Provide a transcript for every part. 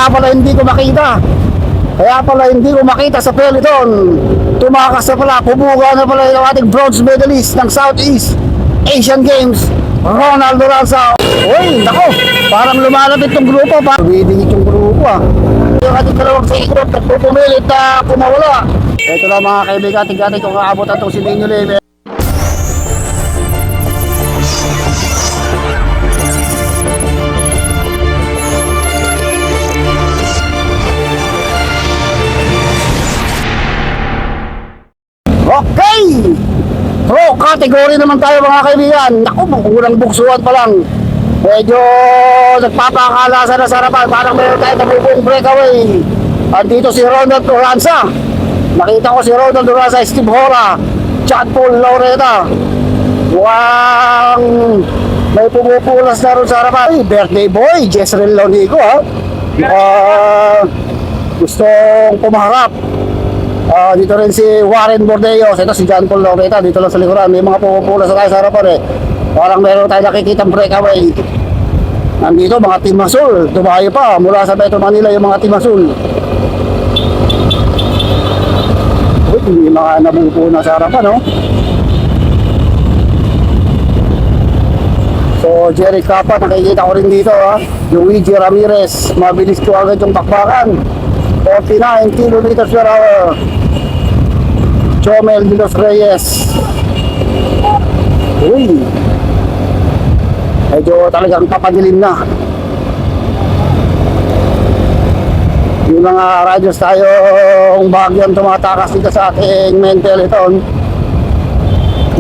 pala hindi ko makita. Kaya pala hindi ko makita sa peloton. Tumakas na pala, pumuga na pala yung ating bronze medalist ng Southeast Asian Games, Ronald Duranza. Uy, nako, parang lumalapit yung grupo. Tuwidingit yung grupo Yung ating dalawang sa ikot, nagpupumilit na kumawala. Ito na mga kaibigan, tingnan kung aabot itong si Ninyo Leme. Okay! Pro category naman tayo mga kaibigan. Naku, unang buksuan pa lang. Medyo nagpapakala sa nasarapan. Parang meron tayo nabubong breakaway. Andito si Ronald Duranza. Nakita ko si Ronald Duranza, Steve Hora, John Paul Laureta. Mukhang may pumupulas na rin sa harapan. Ay, birthday boy, Jezreel Lonigo gustong pumaharap. Dito rin si Warren Bordeos. Ito si John Paul Laureta. Dito lang sa likuran. May mga pumupulas na tayo sa harapan Parang meron tayo nakikitang breakaway. Nandito mga Team Masul. Dumayo pa mula sa Metro Manila yung mga Team Masul. May mga nabupuna sa harapan So Jerry Capa nakikita ko rin dito Luigi Ramirez. Mabilis ko agad yung bakbakan. 49 kilometers per hour. Chomel de los Reyes. Uy, medyo talagang papadilim na. Yung mga radios tayong bagyang tumatakas dito sa ating main peloton.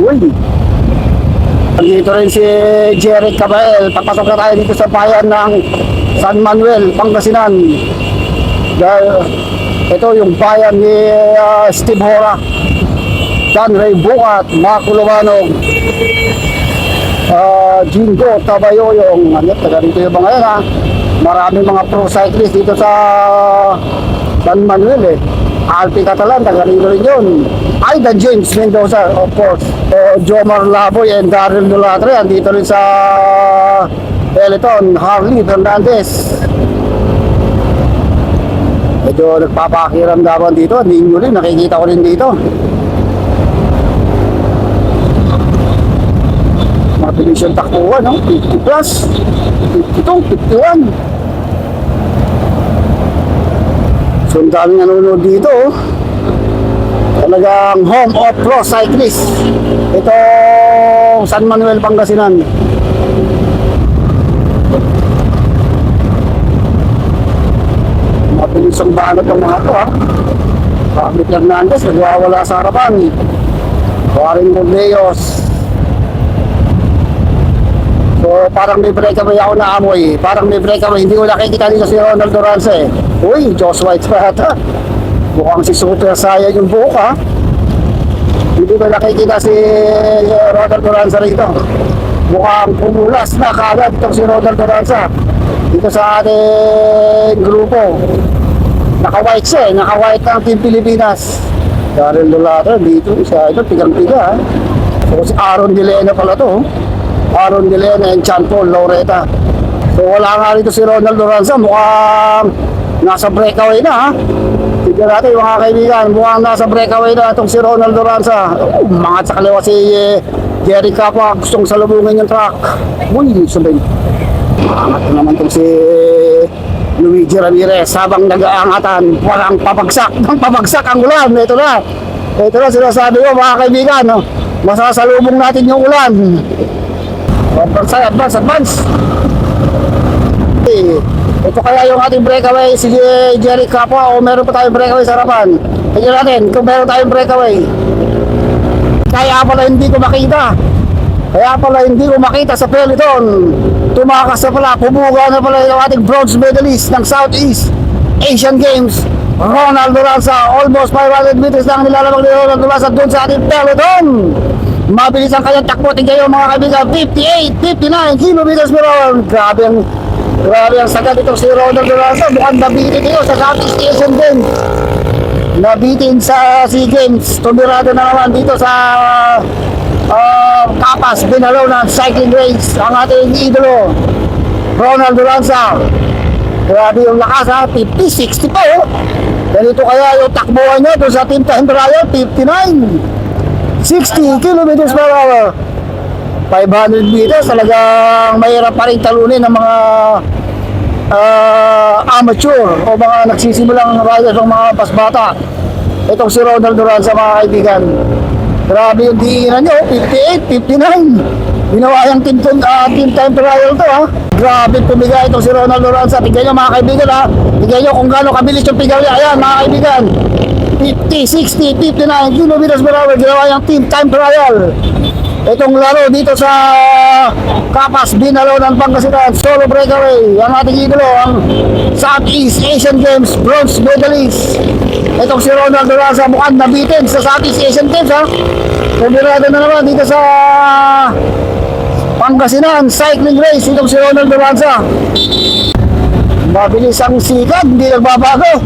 Uy, dito rin si Jerry Cabael. Papasok na tayo dito sa bayan ng San Manuel, Pangasinan. Dahil ito yung bayan ni Steve Hora, John Ray Bukat, Marco Lumanog, Jingo Tabayoyong. Taga rito yung mga yan Maraming mga pro cyclist dito sa San Manuel Alpi Catalan, taga rito rin yun. Aidan James Mendoza, of course. Jomar Laboy and Daryl Dulatre andito rin sa peloton. Harley Fernandez. Medyo nagpapakiramdaman dito. Ninyo rin, nakikita ko rin dito. Mabilis yung takbuhan 50 plus 52, 51. So ang daming nanonood dito Talagang home of pro cyclist itong San Manuel, Pangasinan. Mabilis ang banat ng mga ito Pamit Hernandez, nagwawala sa harapan. Warren Bordeos. So parang may breakaway ako na amoy. Parang may breakaway. Hindi ko nakikita dito si Ronald Duranza Uy, Josh White pa ata. Mukhang si Super Saiyan yung buhok Hindi ko nakikita si Ronald Duranza rito. Mukhang pumulas na kaagad itong si Ronald Duranza dito sa ating grupo. Naka-white siya naka-white ng Team Pilipinas. Daryl Dulatre dito siya. Ito pigang-piga So si Aaron Dilena pala to Aaron Dilena and John Paul Laureta. So wala nga rito si Ronald Duranza. Mukhang nasa breakaway na Tignan natin mga kaibigan. Mukhang nasa breakaway na itong si Ronald Duranza. Mga sa kaliwa si Jerry Capa. Gustong salubungin yung truck. Uy, sabihin angat na naman itong si Luigi Ramirez. Habang nag-aangatan, walang papagsak. Papagsak ang ulan. Ito na sinasabi ko mga kaibigan masasalubong natin yung ulan. Advance Ito kaya yung ating breakaway si Jerry Capa o meron pa tayong breakaway sa harapan. Tignan natin kung meron tayong breakaway. Kaya pala hindi ko makita sa peloton. Tumakas na pala, pumuga na pala yung ating bronze medalist ng Southeast Asian Games, Ronald Duranza. Almost 500 meters lang nilalabag ni Ronald Duranza doon sa ating peloton. Mabilis ang kanyang takbo. Tingnan yung mga kaibigan, 58, 59 kilometers per hour. Grabe ang sagad itong si Ronald Duranza. Mukhang nabitin ito sa Southeast Asian Games. Nabitin sa SEA Games. Tumirado na naman dito sa Capas, Binalona Cycling Race ang ating idolo Ronald Duranza. Grabe yung lakas ha, 50, 60 pa oh. Ganito kaya yung takbuhan nyo doon sa team time trial, 59, 60 kilometers per hour. 500 meters, talagang mahirap pa rin talunin ng mga amateur o mga nagsisimulang riders ng mga pasbata. Itong si Ronald Duran sa mga kaibigan. Grabe yung diinan nyo, 58, 59. Ginawa yung team time trial to ha. Grabe pumigay itong si Ronald Duran sa. Tignan nyo mga kaibigan ha. Tignan nyo kung gaano kabilis yung pigaw niya. Ayan mga kaibigan. 50, 60, 59 kilometers per hour. Ginawa yung team time trial. Itong laro dito sa Capas, Binalonan, Pangasinan, solo breakaway. Ang ating idolo, ang Southeast Asian Games bronze medalist. Itong si Ronald Duranza mukhang nabitin sa Southeast Asian Games ha. Kumbirado na naman dito sa Pangasinan cycling race. Itong si Ronald Duranza. Mabilis ang sikat, hindi nagbabago.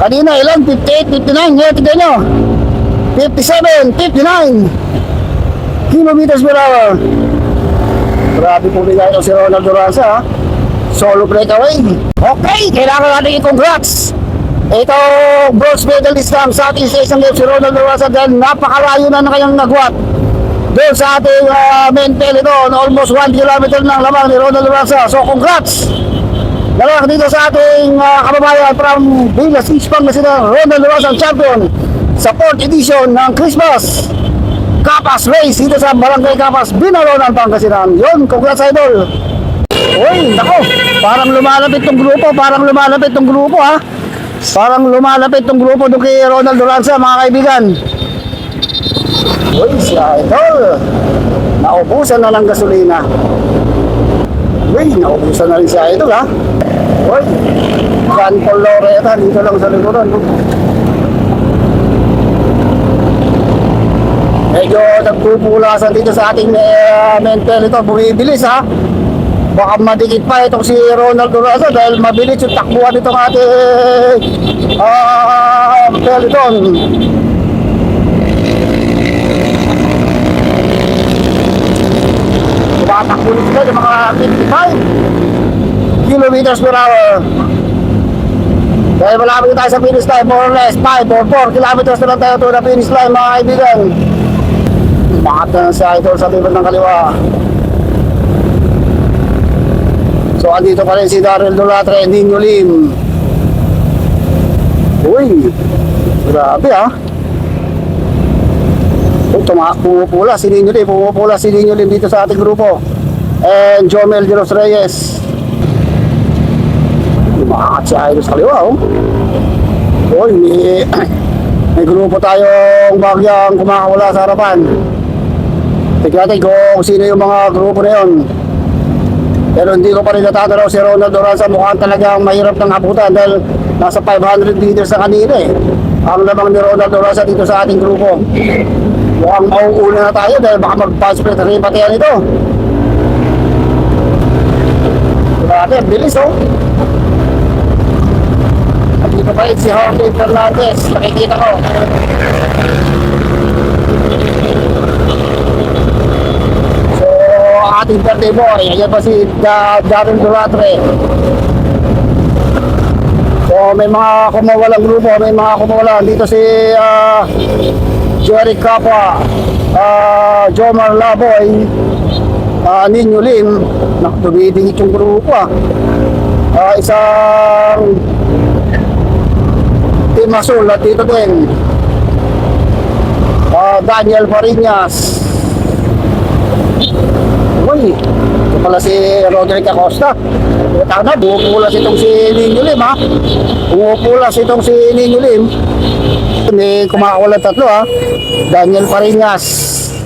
Kanina ilan? 58, 59. Ngayon tignan nyo. 57, 59 kilometers per hour. Grabe po bigay ito si Ronald Duranza ha. Solo breakaway. Okay, kailangan natin i-congrats ito bronze medalist ng Southeast Asian Games si Ronald Duranza dahil napakalayo na kayang nagwat doon sa ating main peloton. Almost 1 kilometer ng lamang ni Ronald Duranza. So congrats na lang dito sa ating kababayan from Villas East Pangasinan, Ronald Duranza ang champion sa 4th edition ng Christmas Capas Race dito sa Barangay Capas, Binalonan, Pangasinan. Yun, congrats idol. Uy, nako, parang lumalapit tong grupo, ha. Parang lumalapit tong grupo doon kay Ronald Duranza, mga kaibigan. Uy, si idol. Naubusan na ng gasolina. Uy, naubusan na rin si idol, ha. Uy, San Paul Loretta, dito lang sa likuran. Medyo nagpupulasan dito sa ating main peloton. Bumibilis ha. Baka madikit pa itong si Ronald Duranza dahil mabilis yung takbuhan nitong ating peloton. Tumatakbo nito sila yung mga 55 kilometers per hour. Dahil malapit tayo sa finish line, more or less 5 or 4 kilometers na lang tayo to the finish line, mga kaibigan. Makat na si idol sa libot ng kaliwa. So andito pa rin si Daryl Dolatre, Nino Lim. Uy, grabe ha. Pumupula si Nino Lim dito sa ating grupo. And Jomel de los Reyes. Makat si idol sa kaliwa oh. Uy, may grupo tayong bagyang kumakawala sa harapan. Tignan natin kung sino yung mga grupo na yun. Pero hindi ko pa rin natatanaw si Ronald Duranza. Mukhang talagang mahirap ng haputan dahil nasa 500 meters na kanina eh. Ang lamang ni Ronald Duranza dito sa ating grupo. Mukhang mauuna na tayo dahil baka mag-pasplit rin pati yan ito. Grabe, bilis oh. Dito pa rin si Jorge Fernandez. Nakikita ko. Ating birthday boy, ayan pa si Daryl Dolatre. So may mga kumawalang grupo, may mga kumawalan dito si Jerry Capua, Jomar Laboy, Nino Lim. Dumidingit yung grupo isang Team Azul at dito din Daniel Fariñas. Uy, ito pala si Roderick Acosta. Tama na, bumupulas itong si Nino Lim ha. Bumupulas itong si Nino Lim. May kumakawalan tatlo ha. Daniel Fariñas,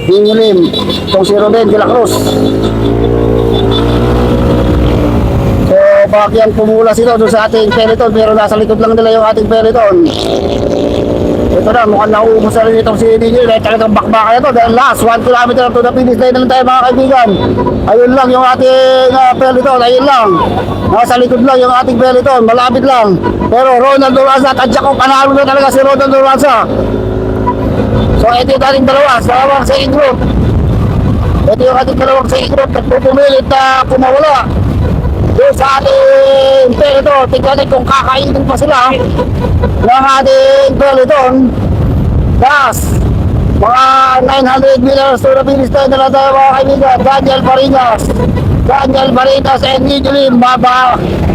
Nino Lim, itong si Ruben de la Cruz. So, bagyang pumulas ito doon sa ating peloton pero nasa likod lang nila yung ating peloton. Ito na, mukhang nauubos na rin itong si Nino Lim. Talagang bakbaka ito dahil last 1 kilometer to the finish line na lang tayo mga kaibigan. Ayun lang yung ating peloton, ayun lang. Nasa likod lang yung ating peloton, malapit lang. Pero Ronald Duranza, tadya ko, panalo na talaga si Ronald Duranza. So ito yung ating dalawang sa group. Ito yung ating dalawang sa group, nagpupumilit na kumawala. doon sa ating peloton. Tingnan natin kung kakainin pa sila ng ating peloton. Gas, mga 900 meters to the finish line na lang tayo mga kaibigan. Daniel Barinas and Nijolim,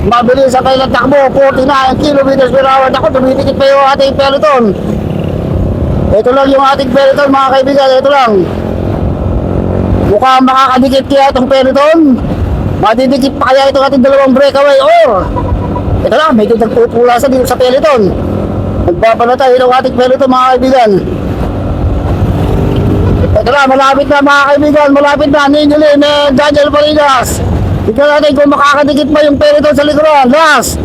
mabilis sa kanilang takbo, 49 kilometers per hour. Ako, tumitikit pa yung ating peloton. Ito lang yung ating peloton mga kaibigan, ito lang. Mukhang makakadikit kaya itong peloton. Madidikit pa kaya itong ating dalawang breakaway or ito lang, medyo nagpupulasan dito sa peloton. Nagbabanatay itong ating peloton mga kaibigan. Ito na, malapit na mga kaibigan, malapit na Nijolim and Daniel Barinas. Tignan natin kung makakadikit pa yung peloton sa likuran. Last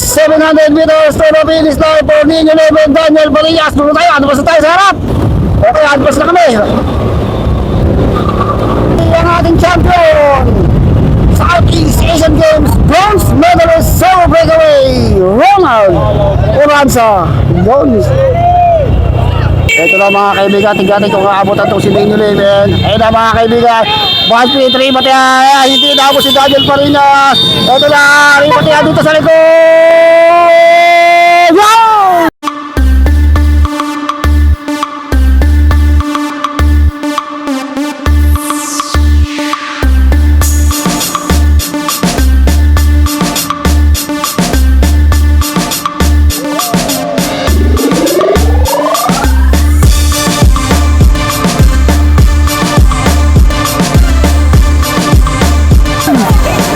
700 meters to the finish line for Nijolim and Daniel Barinas. Dito tayo, advance na tayo sa harap. Okay, advance na kami. Ang ating champion, Southeast Asian Games bronze medalist solo breakaway, Ronald Oranza. Ito na mga kaibigan, tignan kung kaabutan itong si Nijolim. Ayun na mga kaibigan, 1-3 Matya, hindi na ako si Daniel Barinas. Ito na, Matya dito sa likod. Wow!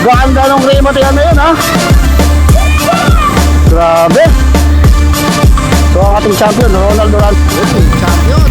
Ganda nung remote yan na yun, ha? Grabe. So ang ating champion, Ronald Duran. Champion.